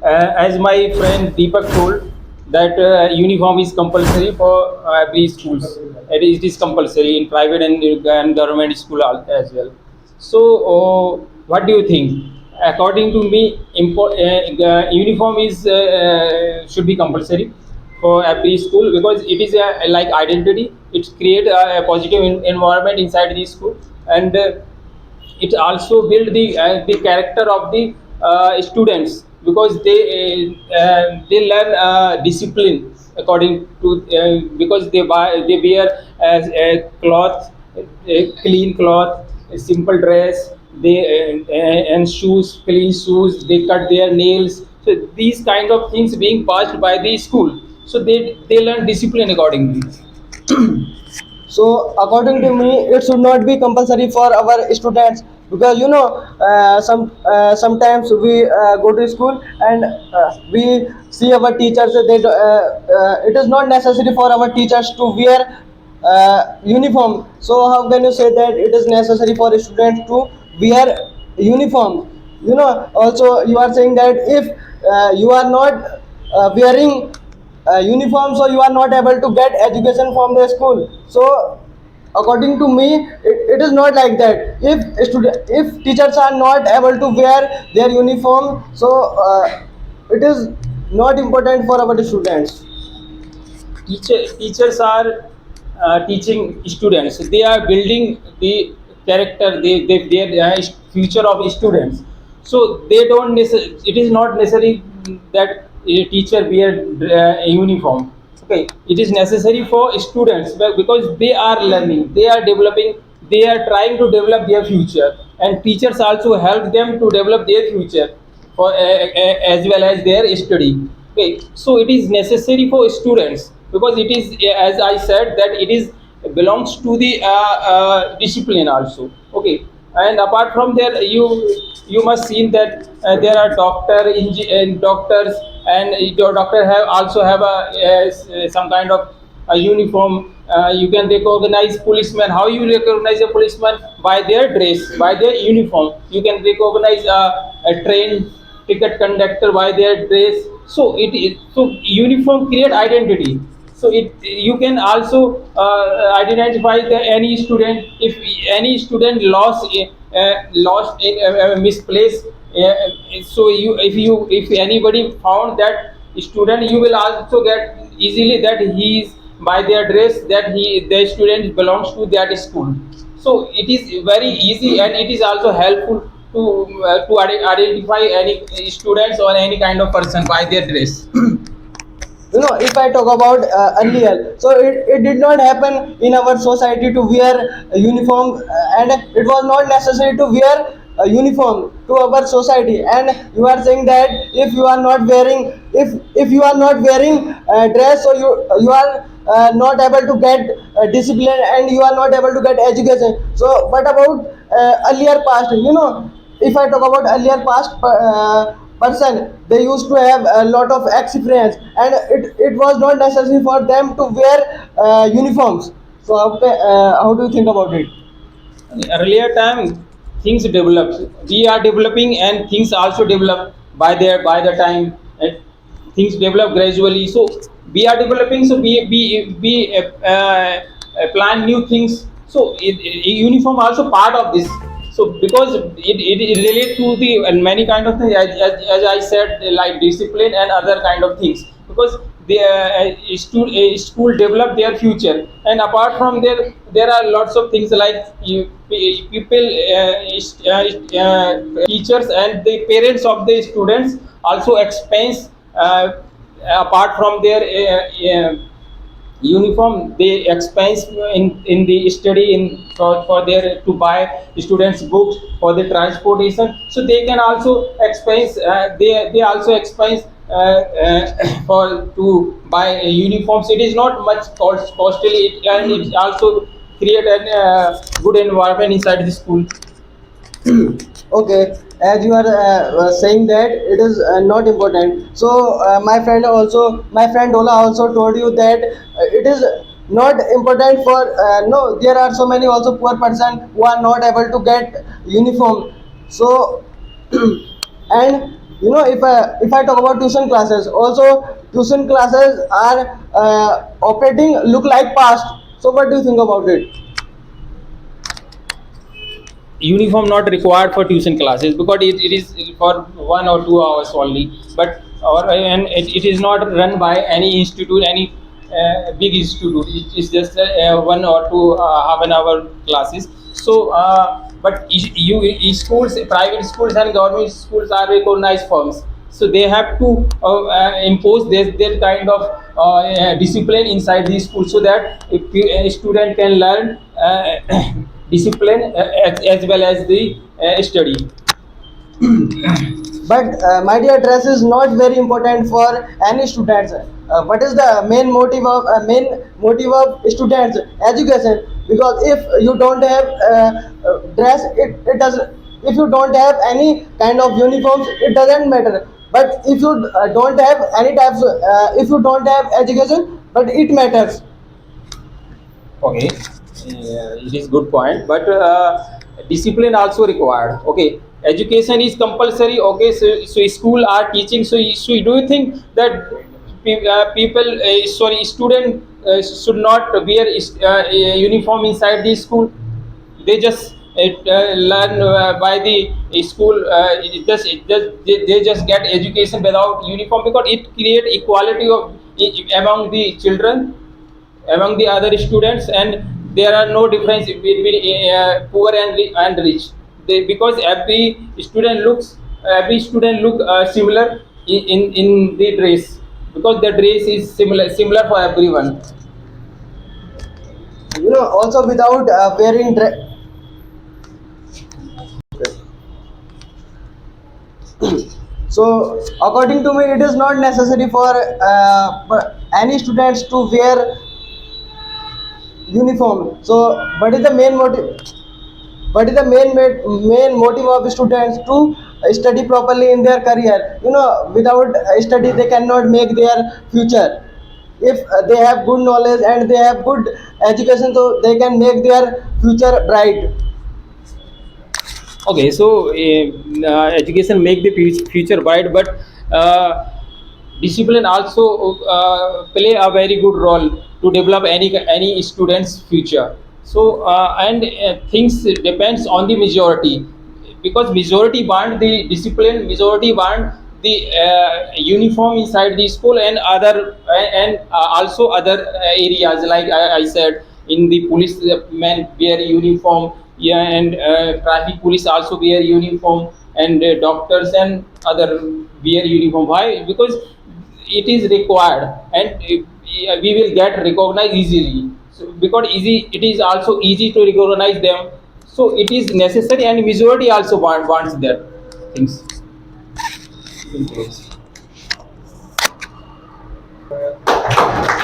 as my friend Deepak told, that uniform is compulsory for every schools. It is compulsory in private and government school as well. So, what do you think? According to me, uniform is should be compulsory for every school because it is like identity. It create a positive environment inside the school, and it also build the character of the students because they learn discipline according to because they wear as a cloth, a clean cloth, a simple dress, they and shoes, clean shoes, they cut their nails. So these kind of things being passed by the school, so they learn discipline accordingly. So according to me, it should not be compulsory for our students, because sometimes we go to school and we see our teachers. It is not necessary for our teachers to wear uniform. So how can you say that it is necessary for students to wear uniform? Also you are saying that if you are not wearing uniform, so you are not able to get education from the school. So according to me, it is not like that. If teachers are not able to wear their uniform, so it is not important for our students. Teachers are teaching students, they are building the character, their future of students. So they don't it is not necessary that a teacher wear a uniform. Okay, it is necessary for students because they are learning, they are developing, they are trying to develop their future, and teachers also help them to develop their future for as well as their study. Okay, so it is necessary for students because it is, as I said, that it is belongs to the discipline also. Okay, and apart from there, you must seen that there are doctors, and your doctor have also have some kind of a uniform. You can recognize policemen. How you recognize a policeman? By their dress, by their uniform. You can recognize a train ticket conductor by their dress. So it is, so uniform create identity. So it, you can also identify the any student. If any student lost in misplaced, so you, if anybody found that student, you will also get easily that he is by their dress, that he, the student belongs to that school. So it is very easy, and it is also helpful to identify any students or any kind of person by their dress. If I talk about earlier, so it did not happen in our society to wear a uniform, and it was not necessary to wear a uniform to our society. And you are saying that if you are not wearing, if you are not wearing dress, so you are not able to get discipline, and you are not able to get education. So what about earlier past? If I talk about earlier past person, they used to have a lot of experience, and it was not necessary for them to wear uniforms. So how do you think about it? Earlier time, things developed, we are developing, and things also develop by the time, and things develop gradually. So we are developing, so we plan new things. So uniform also part of this. So because it relate to the and many kind of things, as I said, like discipline and other kind of things, because the school develop their future. And apart from there are lots of things like people, teachers and the parents of the students also expense, apart from their uniform, they expense in the study, in for their to buy students books for the transportation. So they can also expense, they also expense for to buy uniforms. It is not much costly, and it also create a good environment inside the school. Okay, as you are saying that it is not important. So my friend Ola also told you that it is not important for no. There are so many also poor person who are not able to get uniform. So and You know, if I talk about tuition classes, also tuition classes are operating look like past. So what do you think about it? Uniform not required for tuition classes because it is for 1 or 2 hours only, but and it is not run by any institute, any big institute. It is just 1 or 2 half an hour classes. So but schools, private schools and government schools are recognized firms, so they have to impose their kind of discipline inside these schools, so that if a student can learn discipline as well as the study. But my dear, dress is not very important for any students. What is the main motive of students? Education. Because if you don't have dress, it does. If you don't have any kind of uniforms, it doesn't matter. But if you don't have any types, if you don't have education, but it matters. Okay, it is good point, but discipline also required. Okay, education is compulsory. Okay, so school are teaching. So do you think that people, sorry, student should not wear uniform inside the school? They just learn by the school. They just get education without uniform, because it create equality of among the children, among the other students, and there are no difference between poor and rich. Because every student look similar in the dress, because the dress is similar for everyone. You know, also without wearing dress. So, according to me, it is not necessary for any students to wear uniform. So, what is the main motive? What is the main motive of students to study properly in their career? You know, without study, they cannot make their future. If they have good knowledge and they have good education, so they can make their future bright. Okay, so education make the future bright, but discipline also play a very good role to develop any student's future. So and things depends on the majority, because majority want the discipline, majority want the uniform inside the school, and other and also other areas, like I said, in the police, men wear uniform, yeah, and traffic police also wear uniform, and doctors and other wear uniform. Why? Because it is required, and we will get recognized easily. So because it is also easy to recognize them, so it is necessary, and majority also wants that things.